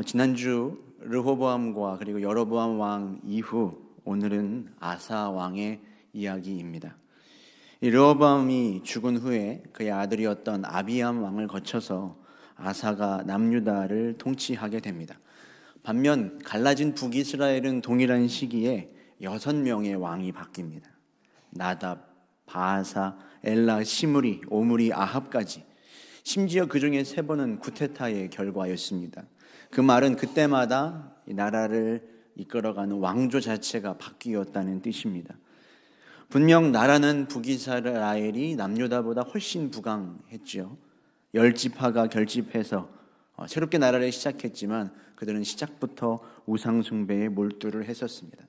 지난주 르호보암과 그리고 여로보암 왕 이후 오늘은 아사 왕의 이야기입니다. 이 르호보암이 죽은 후에 그의 아들이었던 아비암 왕을 거쳐서 아사가 남유다를 통치하게 됩니다. 반면 갈라진 북이스라엘은 동일한 시기에 6명의 왕이 바뀝니다. 나답, 바아사, 엘라, 시므리, 오므리, 아합까지. 심지어 그 중에 3번은 쿠데타의 결과였습니다. 그 말은 그때마다 나라를 이끌어가는 왕조 자체가 바뀌었다는 뜻입니다. 분명 나라는 북이스라엘이 남유다보다 훨씬 부강했죠. 10지파가 결집해서 새롭게 나라를 시작했지만 그들은 시작부터 우상 숭배에 몰두를 했었습니다.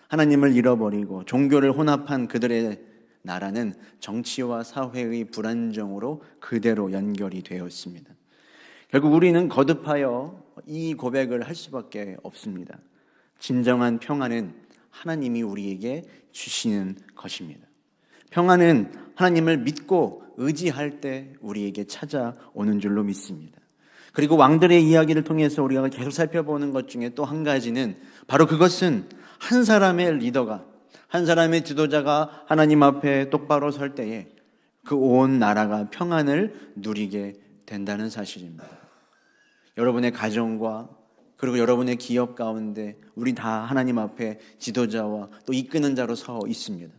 하나님을 잃어버리고 종교를 혼합한 그들의 나라는 정치와 사회의 불안정으로 그대로 연결이 되었습니다. 결국 우리는 거듭하여 이 고백을 할 수밖에 없습니다. 진정한 평안은 하나님이 우리에게 주시는 것입니다. 평안은 하나님을 믿고 의지할 때 우리에게 찾아오는 줄로 믿습니다. 그리고 왕들의 이야기를 통해서 우리가 계속 살펴보는 것 중에 또 한 가지는 바로 그것은 한 사람의 리더가, 한 사람의 지도자가 하나님 앞에 똑바로 설 때에 그 온 나라가 평안을 누리게 된다는 사실입니다. 여러분의 가정과 그리고 여러분의 기업 가운데 우리 다 하나님 앞에 지도자와 또 이끄는 자로 서 있습니다.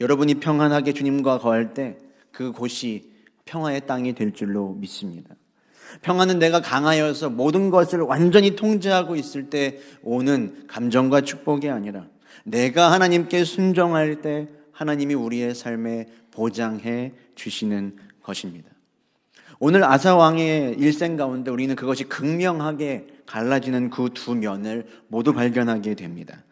여러분이 평안하게 주님과 거할 때 그곳이 평화의 땅이 될 줄로 믿습니다. 평안은 내가 강하여서 모든 것을 완전히 통제하고 있을 때 오는 감정과 축복이 아니라 내가 하나님께 순종할 때 하나님이 우리의 삶에 보장해 주시는 것입니다. 오늘 아사 왕의 일생 가운데 우리는 그것이 극명하게 갈라지는 그 두 면을 모두 발견하게 됩니다.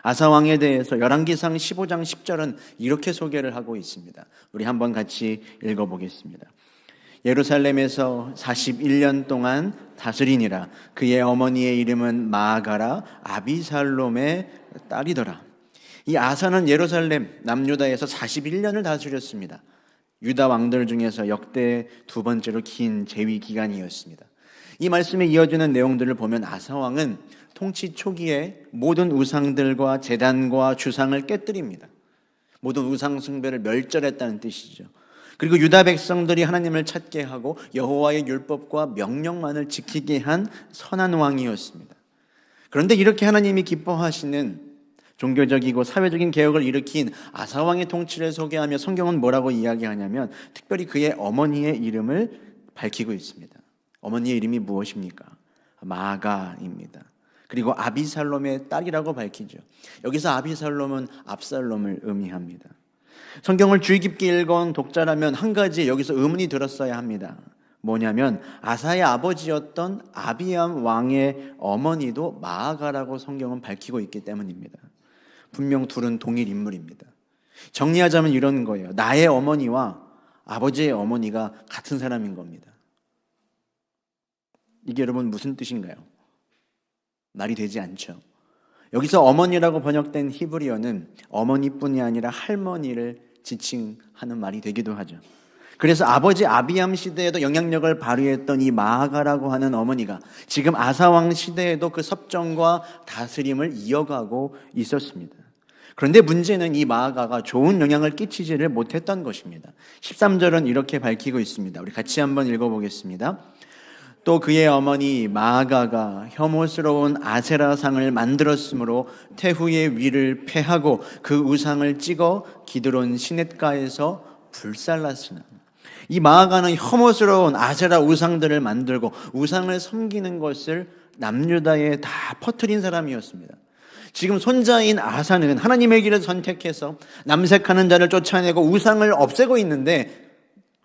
아사 왕에 대해서 열왕기상 15장 10절은 이렇게 소개를 하고 있습니다. 우리 한번 같이 읽어보겠습니다. 예루살렘에서 41년 동안 다스리니라. 그의 어머니의 이름은 마아가라 아비살롬의 딸이더라. 이 아사는 예루살렘 남유다에서 41년을 다스렸습니다. 유다 왕들 중에서 역대 2번째로 긴 재위 기간이었습니다. 이 말씀에 이어지는 내용들을 보면 아사 왕은 통치 초기에 모든 우상들과 제단과 주상을 깨뜨립니다. 모든 우상 숭배를 멸절했다는 뜻이죠. 그리고 유다 백성들이 하나님을 찾게 하고 여호와의 율법과 명령만을 지키게 한 선한 왕이었습니다. 그런데 이렇게 하나님이 기뻐하시는 종교적이고 사회적인 개혁을 일으킨 아사 왕의 통치를 소개하며 성경은 뭐라고 이야기하냐면 특별히 그의 어머니의 이름을 밝히고 있습니다. 어머니의 이름이 무엇입니까? 마아가입니다. 그리고 아비살롬의 딸이라고 밝히죠. 여기서 아비살롬은 압살롬을 의미합니다. 성경을 주의 깊게 읽은 독자라면 한 가지 여기서 의문이 들었어야 합니다. 뭐냐면 아사의 아버지였던 아비암 왕의 어머니도 마아가라고 성경은 밝히고 있기 때문입니다. 분명 둘은 동일 인물입니다. 정리하자면 이런 거예요. 나의 어머니와 아버지의 어머니가 같은 사람인 겁니다. 이게 여러분 무슨 뜻인가요? 말이 되지 않죠. 여기서 어머니라고 번역된 히브리어는 어머니뿐이 아니라 할머니를 지칭하는 말이 되기도 하죠. 그래서 아버지 아비암 시대에도 영향력을 발휘했던 이 마아가라고 하는 어머니가 지금 아사왕 시대에도 그 섭정과 다스림을 이어가고 있었습니다. 그런데 문제는 이 마아가가 좋은 영향을 끼치지를 못했던 것입니다. 13절은 이렇게 밝히고 있습니다. 우리 같이 한번 읽어보겠습니다. 또 그의 어머니 마아가가 혐오스러운 아세라상을 만들었으므로 태후의 위를 패하고 그 우상을 찍어 기드론 시냇가에서 불살랐으나. 이 마아가는 혐오스러운 아세라 우상들을 만들고 우상을 섬기는 것을 남유다에 다 퍼뜨린 사람이었습니다. 지금 손자인 아사는 하나님의 길을 선택해서 남색하는 자를 쫓아내고 우상을 없애고 있는데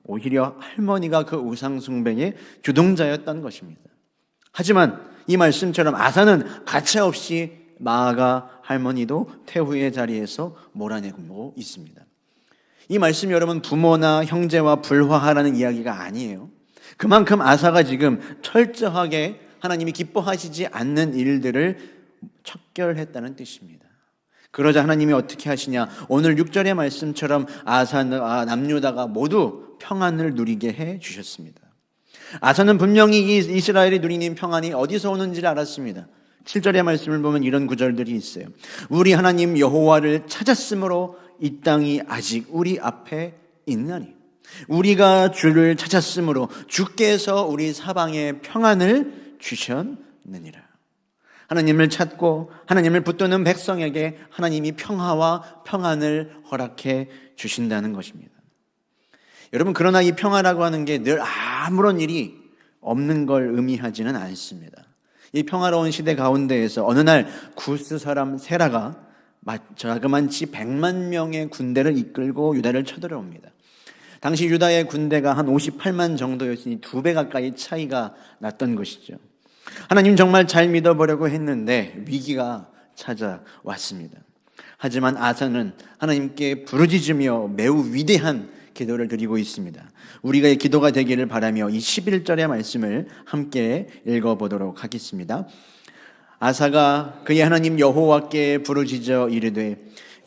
오히려 할머니가 그 우상 숭배의 주동자였던 것입니다. 하지만 이 말씀처럼 아사는 가차없이 마아가 할머니도 태후의 자리에서 몰아내고 있습니다. 이 말씀이 여러분 부모나 형제와 불화하라는 이야기가 아니에요. 그만큼 아사가 지금 철저하게 하나님이 기뻐하시지 않는 일들을 척결했다는 뜻입니다. 그러자 하나님이 어떻게 하시냐? 오늘 6절의 말씀처럼 아사나 남유다가 모두 평안을 누리게 해 주셨습니다. 아사는 분명히 이 이스라엘이 누리는 평안이 어디서 오는지를 알았습니다. 7절의 말씀을 보면 이런 구절들이 있어요. 우리 하나님 여호와를 찾았으므로 이 땅이 아직 우리 앞에 있나니. 우리가 주를 찾았으므로 주께서 우리 사방에 평안을 주셨느니라. 하나님을 찾고 하나님을 붙드는 백성에게 하나님이 평화와 평안을 허락해 주신다는 것입니다. 여러분, 그러나 이 평화라고 하는 게 늘 아무런 일이 없는 걸 의미하지는 않습니다. 이 평화로운 시대 가운데에서 어느 날 구스 사람 세라가 자그만치 100만 명의 군대를 이끌고 유다를 쳐들어옵니다. 당시 유다의 군대가 한 58만 정도였으니 2배 가까이 차이가 났던 것이죠. 하나님 정말 잘 믿어보려고 했는데 위기가 찾아왔습니다. 하지만 아사는 하나님께 부르짖으며 매우 위대한 기도를 드리고 있습니다. 우리가 이 기도가 되기를 바라며 이 11절의 말씀을 함께 읽어보도록 하겠습니다. 아사가 그의 하나님 여호와께 부르짖어 이르되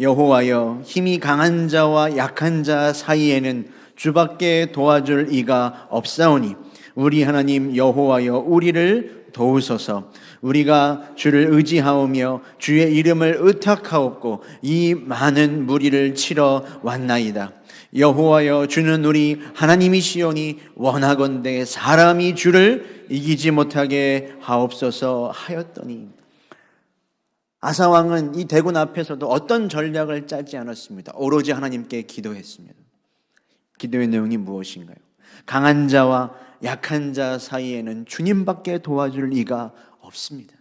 여호와여, 힘이 강한 자와 약한 자 사이에는 주밖에 도와줄 이가 없사오니 우리 하나님 여호와여, 우리를 도우소서. 우리가 주를 의지하오며 주의 이름을 의탁하옵고 이 많은 무리를 치러 왔나이다. 여호와여, 주는 우리 하나님이시오니 원하건대 사람이 주를 이기지 못하게 하옵소서 하였더니. 아사 왕은 이 대군 앞에서도 어떤 전략을 짜지 않았습니다. 오로지 하나님께 기도했습니다. 기도의 내용이 무엇인가요? 강한 자와 약한 자 사이에는 주님밖에 도와줄 이가 없습니다.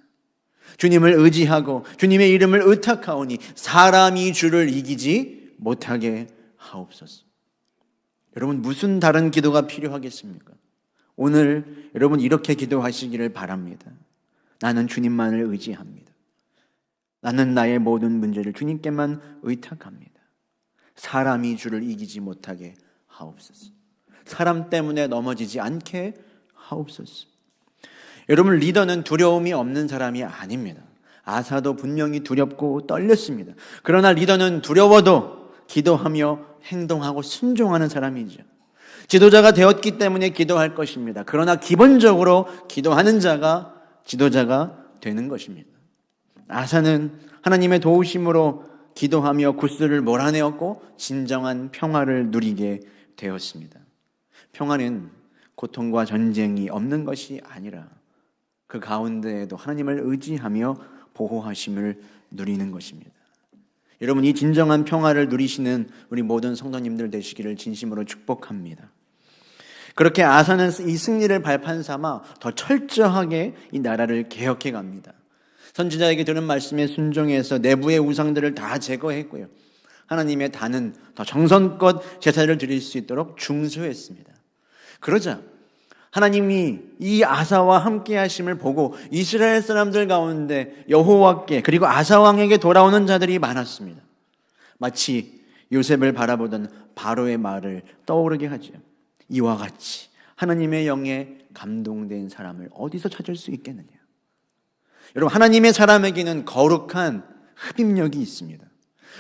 주님을 의지하고 주님의 이름을 의탁하오니 사람이 주를 이기지 못하게 하옵소서. 여러분, 무슨 다른 기도가 필요하겠습니까? 오늘 여러분 이렇게 기도하시기를 바랍니다. 나는 주님만을 의지합니다. 나는 나의 모든 문제를 주님께만 의탁합니다. 사람이 주를 이기지 못하게 하옵소서. 사람 때문에 넘어지지 않게 하옵소서. 여러분, 리더는 두려움이 없는 사람이 아닙니다. 아사도 분명히 두렵고 떨렸습니다. 그러나 리더는 두려워도 기도하며 행동하고 순종하는 사람이죠. 지도자가 되었기 때문에 기도할 것입니다. 그러나 기본적으로 기도하는 자가 지도자가 되는 것입니다. 아사는 하나님의 도우심으로 기도하며 구스를 몰아내었고 진정한 평화를 누리게 되었습니다. 평화는 고통과 전쟁이 없는 것이 아니라 그 가운데에도 하나님을 의지하며 보호하심을 누리는 것입니다. 여러분, 이 진정한 평화를 누리시는 우리 모든 성도님들 되시기를 진심으로 축복합니다. 그렇게 아사는 이 승리를 발판 삼아 더 철저하게 이 나라를 개혁해 갑니다. 선지자에게 들은 말씀에 순종해서 내부의 우상들을 다 제거했고요. 하나님의 다는 더 정성껏 제사를 드릴 수 있도록 중수했습니다. 그러자 하나님이 이 아사와 함께 하심을 보고 이스라엘 사람들 가운데 여호와께 그리고 아사 왕에게 돌아오는 자들이 많았습니다. 마치 요셉을 바라보던 바로의 말을 떠오르게 하죠. 이와 같이 하나님의 영에 감동된 사람을 어디서 찾을 수 있겠느냐. 여러분, 하나님의 사람에게는 거룩한 흡입력이 있습니다.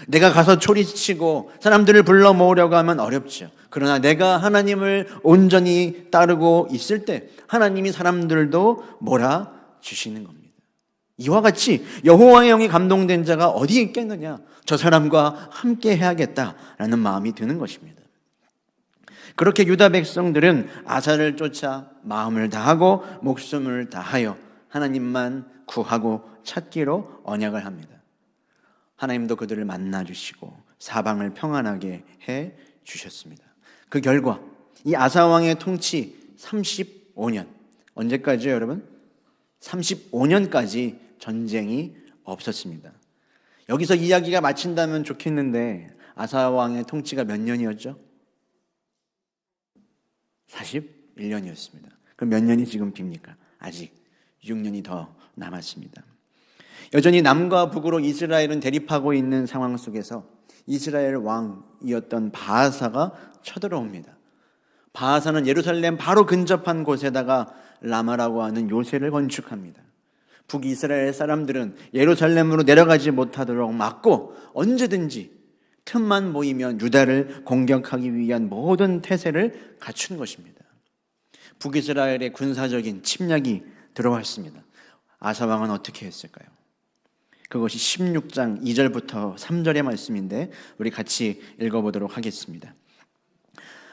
내가 가서 소리치고 사람들을 불러 모으려고 하면 어렵죠. 그러나 내가 하나님을 온전히 따르고 있을 때 하나님이 사람들도 몰아주시는 겁니다. 이와 같이 여호와의 영이 감동된 자가 어디 있겠느냐. 저 사람과 함께 해야겠다라는 마음이 드는 것입니다. 그렇게 유다 백성들은 아사를 쫓아 마음을 다하고 목숨을 다하여 하나님만 구하고 찾기로 언약을 합니다. 하나님도 그들을 만나주시고 사방을 평안하게 해 주셨습니다. 그 결과 이 아사 왕의 통치 35년, 언제까지요 여러분? 35년까지 전쟁이 없었습니다. 여기서 이야기가 마친다면 좋겠는데 아사 왕의 통치가 몇 년이었죠? 41년이었습니다. 그럼 몇 년이 지금 빕니까? 아직 6년이 더 남았습니다. 여전히 남과 북으로 이스라엘은 대립하고 있는 상황 속에서 이스라엘 왕이었던 바하사가 쳐들어옵니다. 바하사는 예루살렘 바로 근접한 곳에다가 라마라고 하는 요새를 건축합니다. 북이스라엘 사람들은 예루살렘으로 내려가지 못하도록 막고 언제든지 틈만 보이면 유다를 공격하기 위한 모든 태세를 갖춘 것입니다. 북이스라엘의 군사적인 침략이 들어왔습니다. 아사 왕은 어떻게 했을까요? 그것이 16장 2절부터 3절의 말씀인데 우리 같이 읽어보도록 하겠습니다.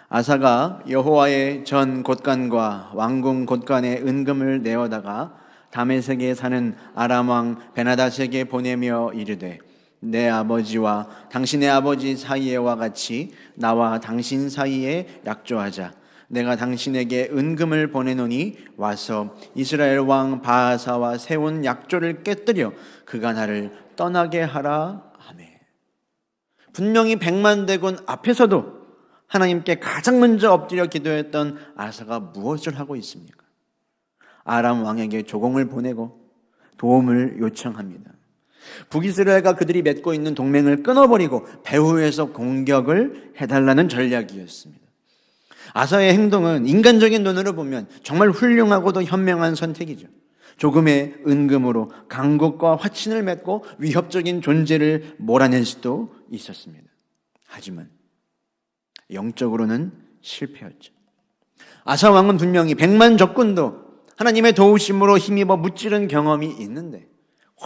아사가 여호와의 전 곳간과 왕궁 곳간에 은금을 내어다가 다메섹에 사는 아람 왕 베나닷에게 보내며 이르되 내 아버지와 당신의 아버지 사이에와 같이 나와 당신 사이에 약조하자. 내가 당신에게 은금을 보내노니 와서 이스라엘 왕 바하사와 세운 약조를 깨뜨려 그가 나를 떠나게 하라 하매. 분명히 100만 대군 앞에서도 하나님께 가장 먼저 엎드려 기도했던 아사가 무엇을 하고 있습니까? 아람 왕에게 조공을 보내고 도움을 요청합니다. 북이스라엘과 그들이 맺고 있는 동맹을 끊어버리고 배후에서 공격을 해달라는 전략이었습니다. 아사의 행동은 인간적인 눈으로 보면 정말 훌륭하고도 현명한 선택이죠. 조금의 은금으로 강국과 화친을 맺고 위협적인 존재를 몰아낼 수도 있었습니다. 하지만 영적으로는 실패였죠. 아사 왕은 분명히 100만 적군도 하나님의 도우심으로 힘입어 무찌른 경험이 있는데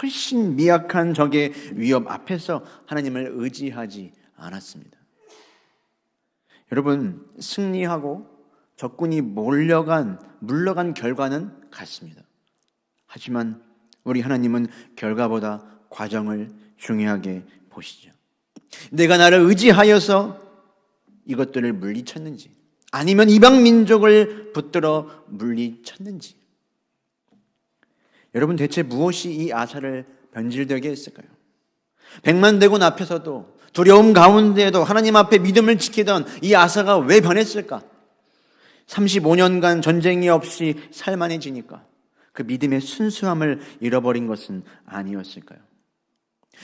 훨씬 미약한 적의 위협 앞에서 하나님을 의지하지 않았습니다. 여러분, 승리하고 적군이 물러간 결과는 같습니다. 하지만 우리 하나님은 결과보다 과정을 중요하게 보시죠. 내가 나를 의지하여서 이것들을 물리쳤는지 아니면 이방 민족을 붙들어 물리쳤는지, 여러분 대체 무엇이 이 아사를 변질되게 했을까요? 100만 대군 앞에서도 두려움 가운데에도 하나님 앞에 믿음을 지키던 이 아사가 왜 변했을까? 35년간 전쟁이 없이 살만해지니까 그 믿음의 순수함을 잃어버린 것은 아니었을까요?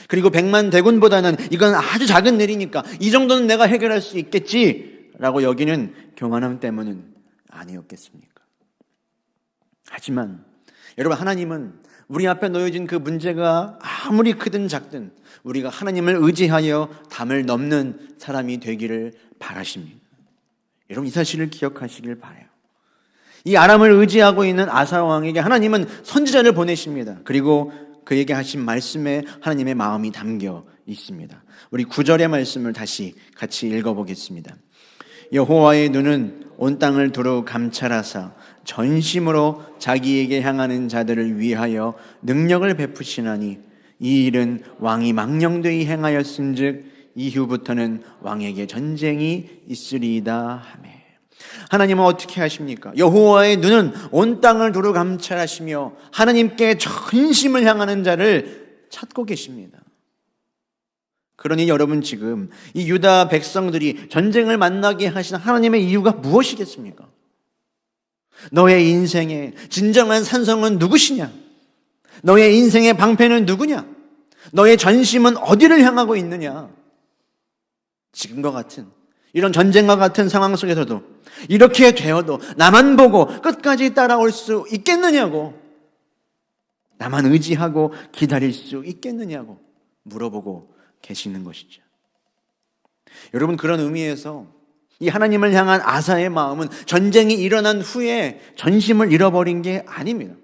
그리고 100만 대군보다는 이건 아주 작은 일이니까 이 정도는 내가 해결할 수 있겠지라고 여기는 교만함 때문은 아니었겠습니까? 하지만 여러분, 하나님은 우리 앞에 놓여진 그 문제가 아무리 크든 작든 우리가 하나님을 의지하여 담을 넘는 사람이 되기를 바라십니다. 여러분, 이 사실을 기억하시길 바라요. 이 아람을 의지하고 있는 아사 왕에게 하나님은 선지자를 보내십니다. 그리고 그에게 하신 말씀에 하나님의 마음이 담겨 있습니다. 우리 9절의 말씀을 다시 같이 읽어보겠습니다. 여호와의 눈은 온 땅을 두루 감찰하사 전심으로 자기에게 향하는 자들을 위하여 능력을 베푸시나니 이 일은 왕이 망령되이 행하였은즉 이후부터는 왕에게 전쟁이 있으리이다 하매. 하나님은 어떻게 하십니까? 여호와의 눈은 온 땅을 두루 감찰하시며 하나님께 전심을 향하는 자를 찾고 계십니다. 그러니 여러분, 지금 이 유다 백성들이 전쟁을 만나게 하신 하나님의 이유가 무엇이겠습니까? 너의 인생의 진정한 산성은 누구시냐? 너의 인생의 방패는 누구냐? 너의 전심은 어디를 향하고 있느냐? 지금과 같은 이런 전쟁과 같은 상황 속에서도 이렇게 되어도 나만 보고 끝까지 따라올 수 있겠느냐고, 나만 의지하고 기다릴 수 있겠느냐고 물어보고 계시는 것이죠. 여러분, 그런 의미에서 이 하나님을 향한 아사의 마음은 전쟁이 일어난 후에 전심을 잃어버린 게 아닙니다.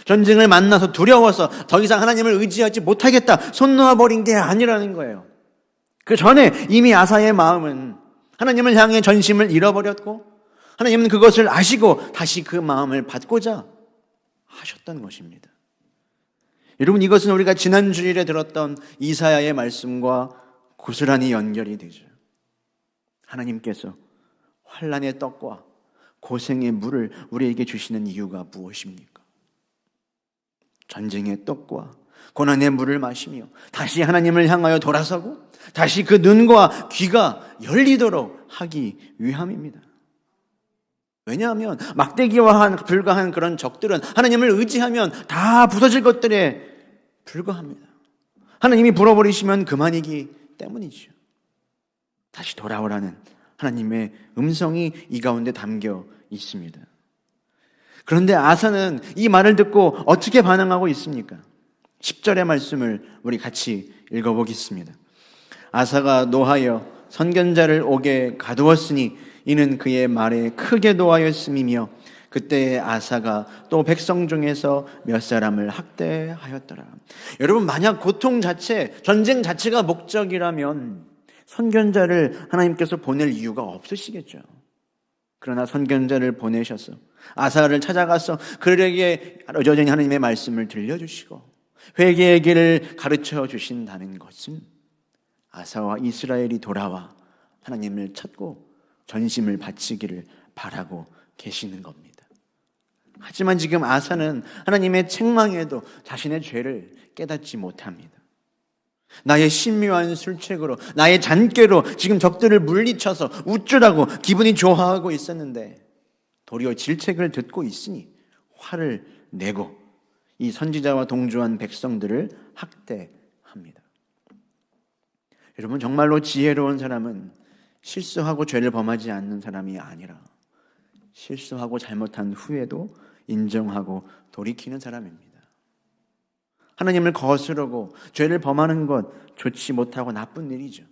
전쟁을 만나서 두려워서 더 이상 하나님을 의지하지 못하겠다 손 놓아버린 게 아니라는 거예요. 그 전에 이미 아사의 마음은 하나님을 향해 전심을 잃어버렸고 하나님은 그것을 아시고 다시 그 마음을 받고자 하셨던 것입니다. 여러분, 이것은 우리가 지난 주일에 들었던 이사야의 말씀과 고스란히 연결이 되죠. 하나님께서 환난의 떡과 고생의 물을 우리에게 주시는 이유가 무엇입니까? 전쟁의 떡과 고난의 물을 마시며 다시 하나님을 향하여 돌아서고 다시 그 눈과 귀가 열리도록 하기 위함입니다. 왜냐하면 막대기와 불과한 그런 적들은 하나님을 의지하면 다 부서질 것들에 불과합니다. 하나님이 불어버리시면 그만이기 때문이죠. 다시 돌아오라는 하나님의 음성이 이 가운데 담겨 있습니다. 그런데 아사는 이 말을 듣고 어떻게 반응하고 있습니까? 10절의 말씀을 우리 같이 읽어보겠습니다. 아사가 노하여 선견자를 옥에 가두었으니 이는 그의 말에 크게 노하였음이며 그때 아사가 또 백성 중에서 몇 사람을 학대하였더라. 여러분, 만약 고통 자체, 전쟁 자체가 목적이라면 선견자를 하나님께서 보낼 이유가 없으시겠죠. 그러나 선견자를 보내셔서 아사를 찾아가서 그들에게 여전히 하나님의 말씀을 들려주시고 회개의 길을 가르쳐 주신다는 것은 아사와 이스라엘이 돌아와 하나님을 찾고 전심을 바치기를 바라고 계시는 겁니다. 하지만 지금 아사는 하나님의 책망에도 자신의 죄를 깨닫지 못합니다. 나의 신묘한 술책으로, 나의 잔꾀로 지금 적들을 물리쳐서 우쭐하고 기분이 좋아하고 있었는데 도리어 질책을 듣고 있으니 화를 내고 이 선지자와 동조한 백성들을 학대합니다. 여러분, 정말로 지혜로운 사람은 실수하고 죄를 범하지 않는 사람이 아니라 실수하고 잘못한 후에도 인정하고 돌이키는 사람입니다. 하나님을 거스르고 죄를 범하는 것 좋지 못하고 나쁜 일이죠.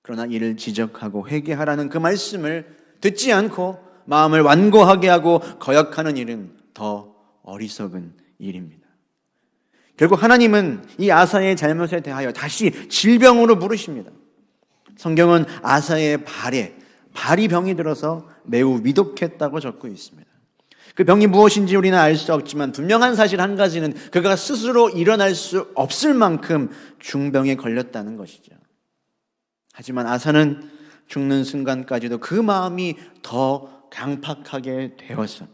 그러나 이를 지적하고 회개하라는 그 말씀을 듣지 않고 마음을 완고하게 하고 거역하는 일은 더 어리석은 일입니다. 결국 하나님은 이 아사의 잘못에 대하여 다시 질병으로 부르십니다. 성경은 아사의 발이 병이 들어서 매우 위독했다고 적고 있습니다. 그 병이 무엇인지 우리는 알 수 없지만 분명한 사실 한 가지는 그가 스스로 일어날 수 없을 만큼 중병에 걸렸다는 것이죠. 하지만 아사는 죽는 순간까지도 그 마음이 더 강팍하게 되어서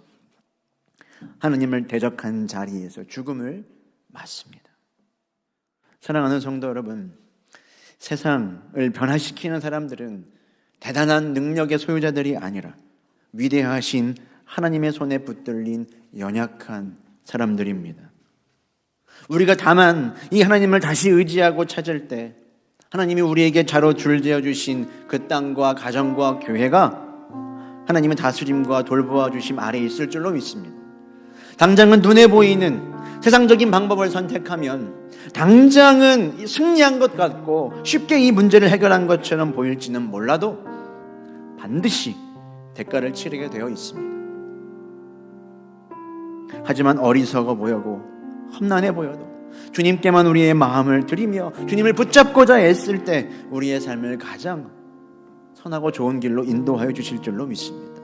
하나님을 대적한 자리에서 죽음을 맞습니다. 사랑하는 성도 여러분, 세상을 변화시키는 사람들은 대단한 능력의 소유자들이 아니라 위대하신 하나님의 손에 붙들린 연약한 사람들입니다. 우리가 다만 이 하나님을 다시 의지하고 찾을 때 하나님이 우리에게 자로 줄지어 주신 그 땅과 가정과 교회가 하나님의 다스림과 돌보아 주심 아래에 있을 줄로 믿습니다. 당장은 눈에 보이는 세상적인 방법을 선택하면 당장은 승리한 것 같고 쉽게 이 문제를 해결한 것처럼 보일지는 몰라도 반드시 대가를 치르게 되어 있습니다. 하지만 어리석어 보여도 험난해 보여도 주님께만 우리의 마음을 드리며 주님을 붙잡고자 애쓸 때 우리의 삶을 가장 선하고 좋은 길로 인도하여 주실 줄로 믿습니다.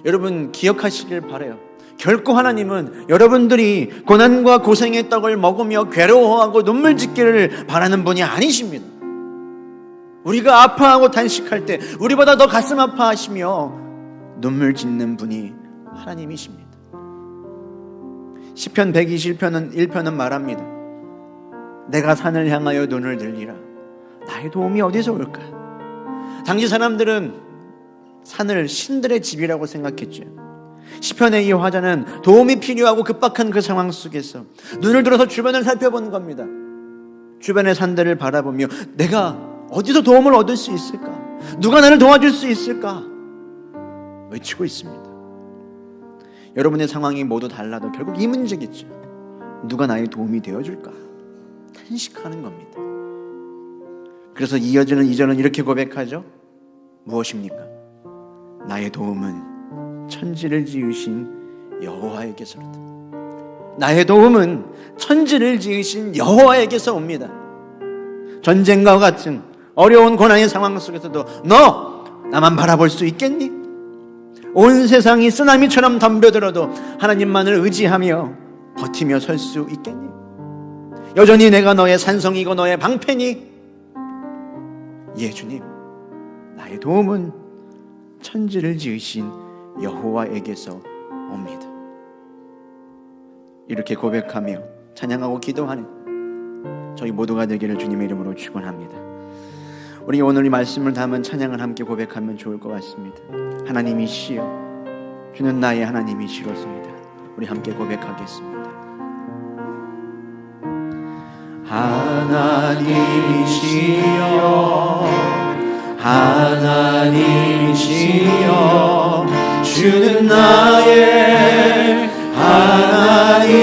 여러분, 기억하시길 바라요. 결코 하나님은 여러분들이 고난과 고생의 떡을 먹으며 괴로워하고 눈물 짓기를 바라는 분이 아니십니다. 우리가 아파하고 단식할 때 우리보다 더 가슴 아파하시며 눈물 짓는 분이 하나님이십니다. 시편 121편은 1편은 말합니다. 내가 산을 향하여 눈을 들리라. 나의 도움이 어디서 올까? 당시 사람들은 산을 신들의 집이라고 생각했죠. 시편의 이 화자는 도움이 필요하고 급박한 그 상황 속에서 눈을 들어서 주변을 살펴보는 겁니다. 주변의 산들을 바라보며 내가 어디서 도움을 얻을 수 있을까? 누가 나를 도와줄 수 있을까? 외치고 있습니다. 여러분의 상황이 모두 달라도 결국 이 문제겠죠. 누가 나의 도움이 되어줄까? 탄식하는 겁니다. 그래서 이어지는 2절은 이렇게 고백하죠. 무엇입니까? 나의 도움은 천지를 지으신 여호와에게서로다. 나의 도움은 천지를 지으신 여호와에게서 옵니다. 전쟁과 같은 어려운 고난의 상황 속에서도 너 나만 바라볼 수 있겠니? 온 세상이 쓰나미처럼 덤벼들어도 하나님만을 의지하며 버티며 설 수 있겠니? 여전히 내가 너의 산성이고 너의 방패니? 예, 주님, 나의 도움은 천지를 지으신 여호와에게서 옵니다. 이렇게 고백하며 찬양하고 기도하는 저희 모두가 되기를 주님의 이름으로 축원합니다. 우리 오늘 이 말씀을 담은 찬양을 함께 고백하면 좋을 것 같습니다. 하나님이시여, 주는 나의 하나님이시로소이다. 우리 함께 고백하겠습니다. 하나님이시여, 하나님이시여, 주는 나의 하나님이시로다.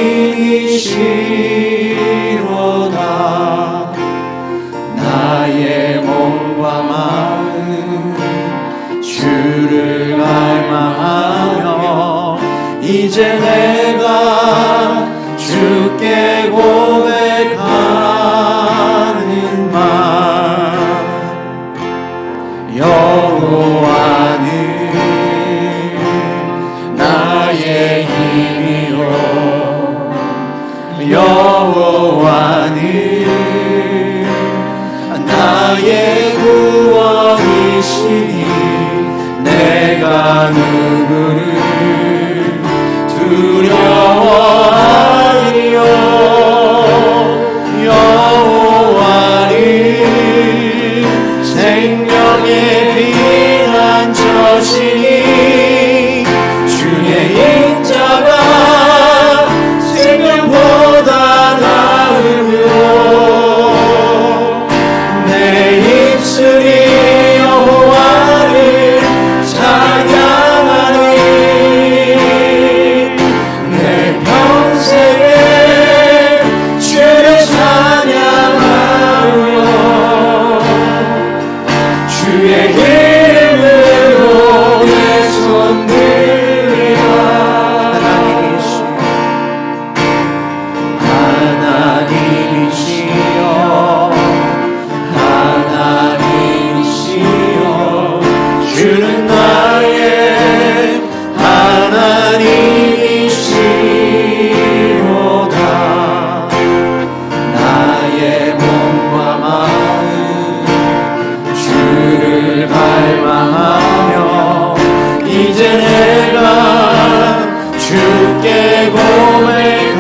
나의 몸과 마음 주를 갈망하며 이제 내가 주께 고백하는 말 여호와는 나의 힘이요 여호와는 나의 구원이시니 내가 누구를 두려워하리요 여호와는 생명의 피난처시니 주의 인자가 생명보다 나으므로 내 입술이 여호와를 찬양하리 내 평생에 주를 찬양하며 주의 이름으로 내 손 들리라 하나님이시여 주는 나의 하나님이시로다 나의 몸과 마음 주를 갈망하며 이제 내가 주께 고백하는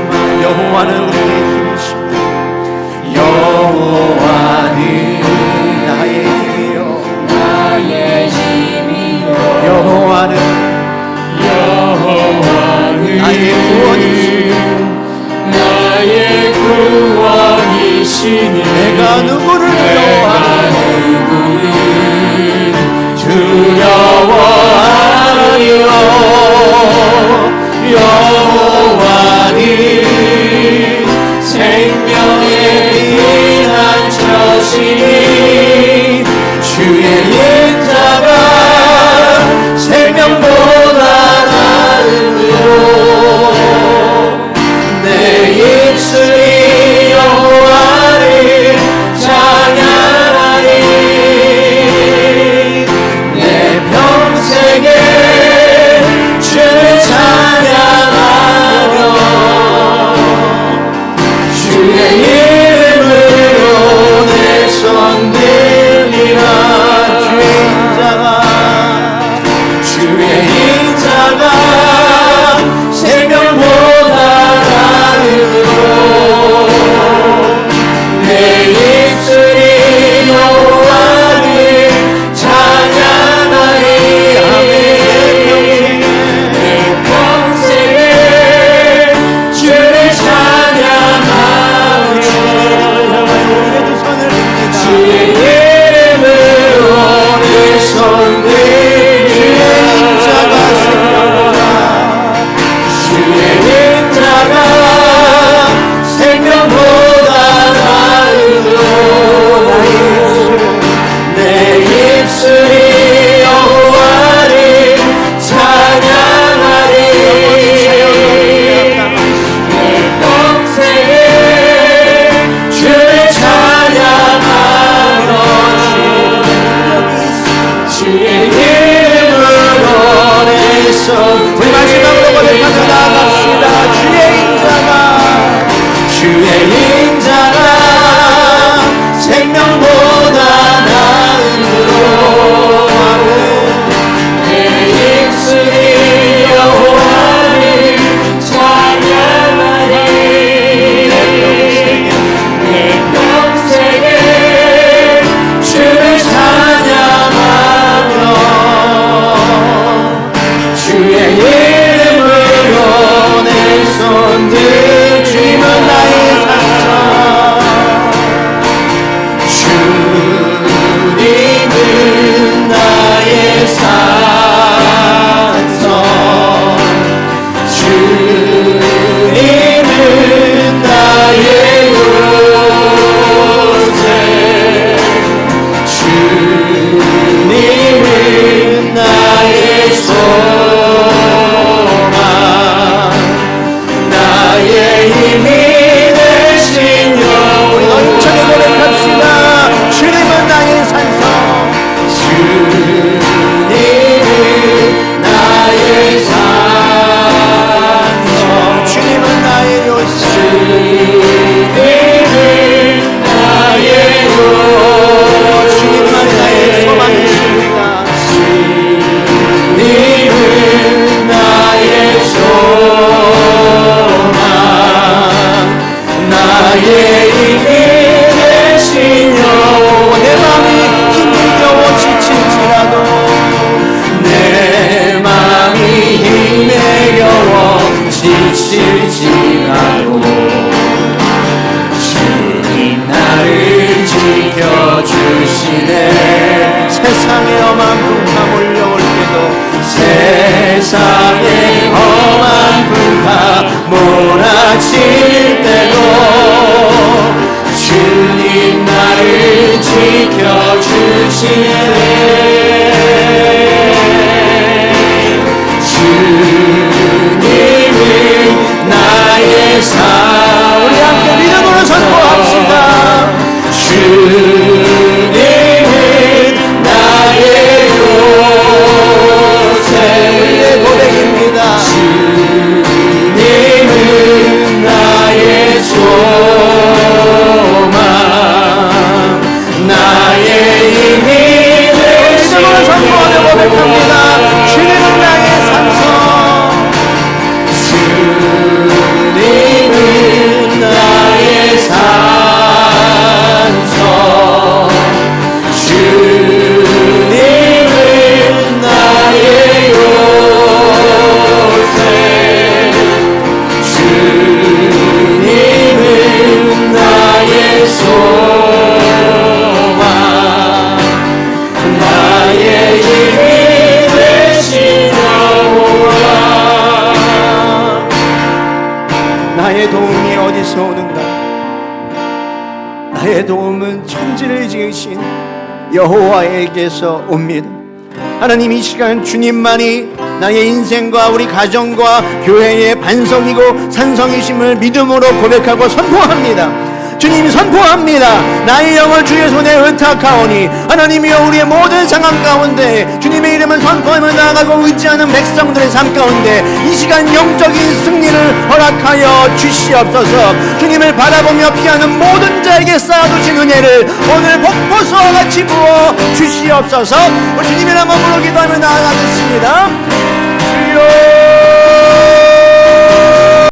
말 여호와는 우리의 힘이십니다 여호와는 나의 힘이요 여호와는 나의 구원이시니 내가 누구를 두려워하리요 여호와는 생명의 피난처시니 주의 인자가 생명보다 나으므로 내 입술이 여호와를 찬양하리 내 평생에 주를 찬양하며 주의 이름으로 내 손 들리라 주의 인자가 생명보다 나으므로 내 입술이 여호와를 찬양하리 내 평생에 주를 찬양하며 주의 이름으로 내 손 주의 인자가 생명보다 나으므로 내 입술이 여호와를 찬양하리 내 평생에 주를 찬양하며 주의 이름으로 내 손 우리 마지막으로 고백하며 나아갑시다 주의 힘이 되신 여호와. 우리 힘차게 고백합시다. 주님은 나의 산성, 주님은 나의 산성, 주님은 나의 요새, 주님은 나의 요새, 주님만 나의 소망이십니다. 주님은 나의 소망, 나의 힘이 되신 여호와. 내 마음이 힘이 겨워 지칠지라도, 내 마음이 힘에 겨워 지칠지라도 주님 나를 지켜주시네. 세상의 험한 풍파 몰려올 때도, 세상의 험한 풍파 몰아칠 때도 주님 나를 지켜주시네. 주님은 나의 산. 우리 함께 믿음으로 선포합시다. 주님은 나의 요새. 우리의 고백입니다. 주님은 나의 소망, 나의 힘이 되신. 믿음으로 선포하며 고백합니다. 주님은 나의 산성, 주님은 나의 산성, 주님은 나의 요새, 주님은 나의 소망, 나의 힘이 되신 여호와. 나의 도움이 어디서 오는가? 나의 도움은 천지를 지으신 여호와에게서 옵니다. 하나님, 이 시간 주님만이 나의 인생과 우리 가정과 교회의 반석이고 산성이심을 믿음으로 고백하고 선포합니다. 주님이 선포합니다. 나의 영을 주의 손에 의탁하오니. 하나님이여, 우리의 모든 상황 가운데 주님의 이름을 선포하며 나아가고 의지하는 백성들의 삶 가운데 이 시간 영적인 승리를 허락하여 주시옵소서. 주님을 바라보며 피하는 모든 자에게 쌓아두신 은혜를 오늘 폭포수와 같이 부어 주시옵소서. 주님의 이름으로 기도하며 나아가겠습니다. 주여.